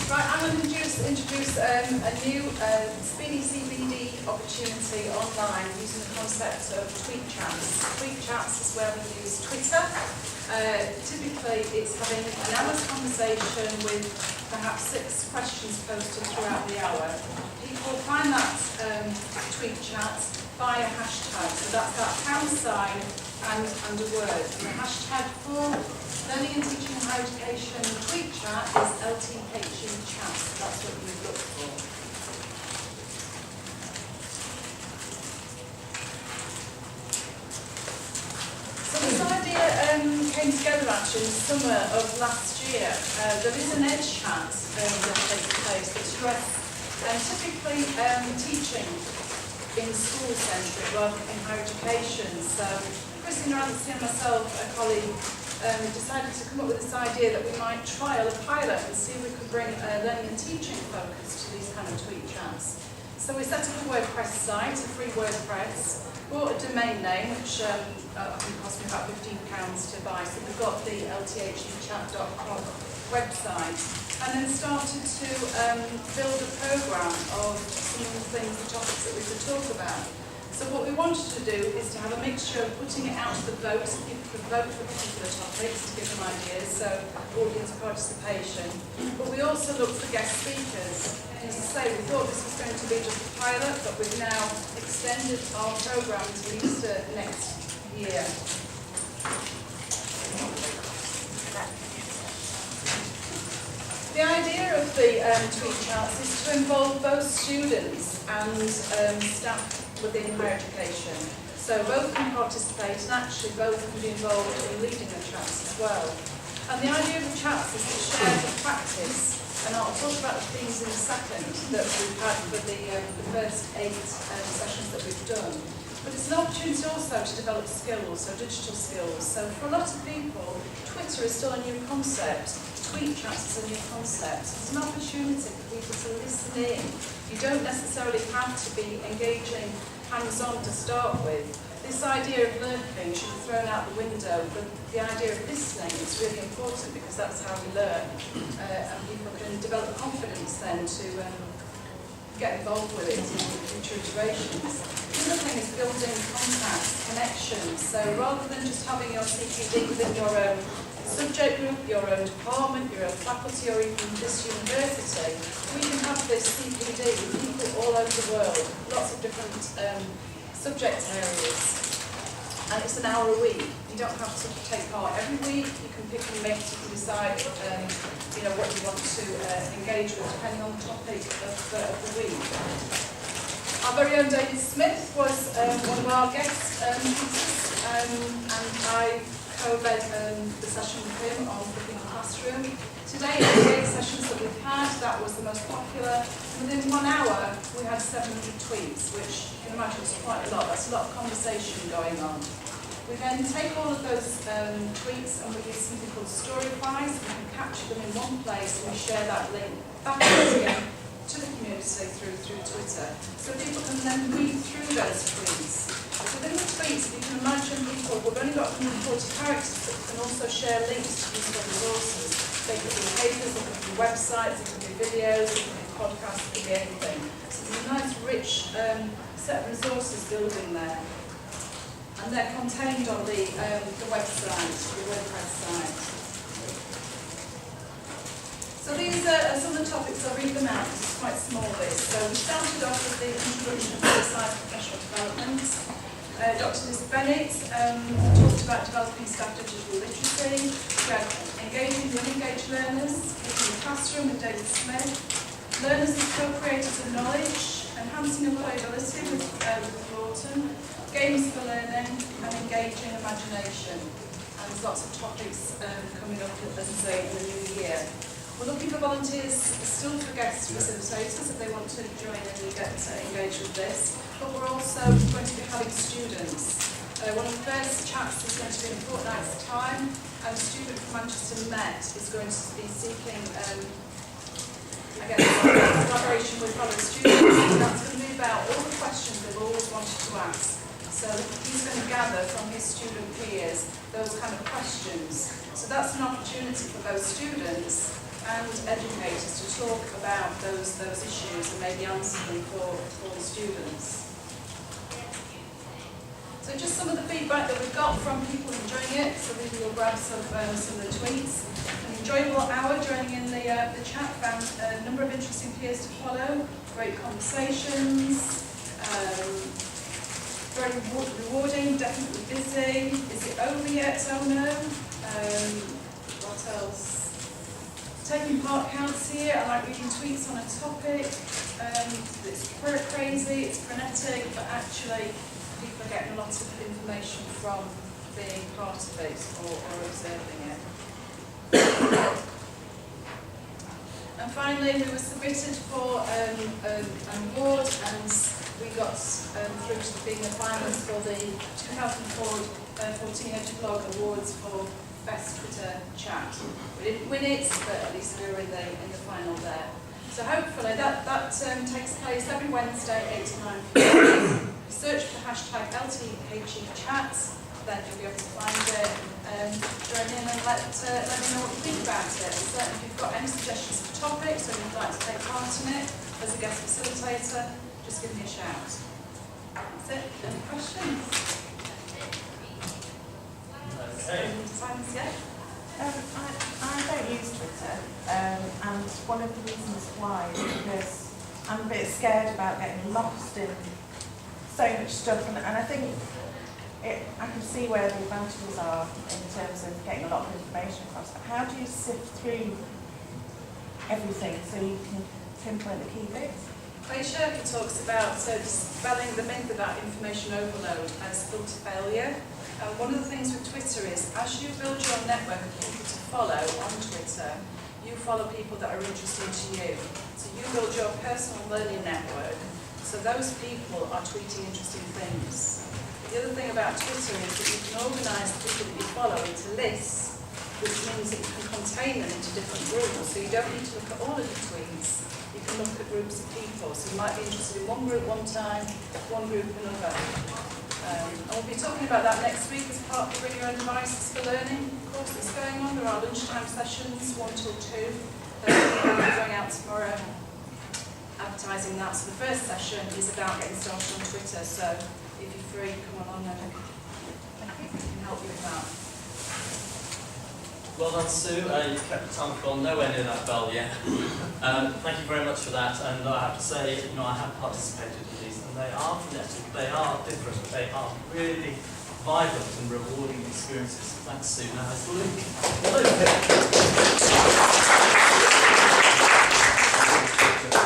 Right, I'm going to introduce a new speedy CPD opportunity online using the concept of tweet chats. Tweet chats is where we use Twitter. Typically, it's having an hour's conversation with perhaps 6 questions posted throughout the hour. People find that tweet chat by a hashtag, so that's that pound sign and a word. And the hashtag for Learning and Teaching and Higher Education tweet chat is LTHE chat. That's what you look for. So this idea came together actually in the summer of last year. There is an edge chat that takes place that's typically teaching in school-centric rather than in higher education. So Christina Anthony and myself, a colleague, decided to come up with this idea that we might trial a pilot and see if we could bring a learning and teaching focus to these kind of tweet chats. So we set up a WordPress site, a free WordPress, bought a domain name, which I think cost me about £15 to buy. So we've got the lthechat.com website, and then started to build a programme of some of the things, the topics that we could talk about. So what we wanted to do is to have a mixture of putting it out to the vote, so people could vote for particular topics to give them ideas, so audience participation. But we also looked for guest speakers. And as I say, we thought this was going to be just a pilot, but we've now extended our programme to Easter next year. The idea of the tweet chats is to involve both students and staff within higher education. So both can participate and actually both can be involved in leading the chats as well. And the idea of the chats is to share the practice, and I'll talk about the things in a second that we've had for the first 8 sessions that we've done. But it's an opportunity also to develop skills, so digital skills. So for a lot of people, Twitter is still a new concept. Tweet chats is a new concept. It's an opportunity for people to listen in. You don't necessarily have to be engaging hands-on to start with. This idea of lurking should be thrown out the window, but the idea of listening is really important because that's how we learn. And people can develop confidence then to get involved with it in future iterations. The other thing is building contacts, connections. So rather than just having your CPD within your own subject group, your own department, your own faculty, or even this university, we can have this CPD with people all over the world, lots of different subject areas. And it's an hour a week. You don't have to take part every week. You can pick and mix. You can decide, what you want to engage with, depending on the topic of the week. Our very own David Smith was one of our guest speakers, and I co-led the session with him on Flipping the Classroom. Today, in the 8 sessions that we've had, that was the most popular. Within 1 hour, we had 700 tweets, which you can imagine is quite a lot. That's a lot of conversation going on. We then take all of those tweets and we use something called Storyfy, so we can capture them in one place and we share that link back again to the community through Twitter. So people can then read through those tweets. So within the tweets, you can imagine people, we've only got 140 characters, but can also share links to useful resources. They could be papers, they could be websites, it could be videos, it could be podcasts, it could be anything. So there's a nice rich set of resources building there. And they're contained on the website, the WordPress site. So these are some of the topics. I'll read them out. It's quite small, this. So we started off with the introduction to science professional development. Dr. Liz Bennett talked about developing staff digital literacy. We had engaging the unengaged learners, in the classroom with David Smith. Learners as co-creators of knowledge, enhancing employability with Lawton. Games for learning and engaging imagination. And there's lots of topics coming up, as I say, in the new year. We're looking for volunteers, still for guest facilitators if they want to join in and get engaged with this. But we're also going to be having students. One of the first chats is going to be in a fortnight's time, and a student from Manchester Met is going to be seeking collaboration with fellow students. That's going to be about all the questions they've always wanted to ask. So he's going to gather from his student peers those kind of questions. So that's an opportunity for both students and educators to talk about those issues and maybe answer them for the students. So just some of the feedback that we've got from people enjoying it. So maybe you'll grab some of the tweets. An enjoyable hour joining in the chat. Found a number of interesting peers to follow. Great conversations. Very rewarding. Definitely busy. Is it over yet? Oh no. What else? Taking part counts here. I like reading tweets on a topic. It's crazy. It's frenetic, but actually, people are getting a lot of information from being part of it or observing it. And finally, we were submitted for an award, and we got through to being the finalists for the 2014 EduBlog Awards for Best Twitter Chat. We didn't win it, but at least we were in the final there. So hopefully that takes place every Wednesday, 8 to 9 p.m. Search for the hashtag LTHEchat, then you'll be able to find it. Join in and let me know what you think about it. So if you've got any suggestions for topics or you'd like to take part in it as a guest facilitator, just give me a shout. That's it. Any questions? Okay. Silence, yeah? I don't use Twitter, and one of the reasons why is because I'm a bit scared about getting lost in so much stuff, and I think I can see where the advantages are in terms of getting a lot of information across, but how do you sift through everything so you can pinpoint the key bits? Clay Shirky talks about dispelling the myth about information overload as filter failure. And one of the things with Twitter is, as you build your network of people to follow on Twitter, you follow people that are interesting to you. So you build your personal learning network, so those people are tweeting interesting things. The other thing about Twitter is that you can organise the people that you follow into lists, which means that you can contain them into different groups. So you don't need to look at all of the tweets. You can look at groups of people. So you might be interested in one group one time, one group another. And we'll be talking about that next week as part of the Bring Your Own Devices for Learning course that's going on. There are lunchtime sessions, 1 till 2. We're going out tomorrow advertising that. So the first session is about getting started on Twitter. So if you're free, come along and we can help you with that. Well done, Sue. You've kept the time gone nowhere near that bell yet. Thank you very much for that. And I have to say, I have participated in these, and they are frenetic, they are different, they are really vibrant and rewarding experiences. Thanks, Sue. Now, it's Luke.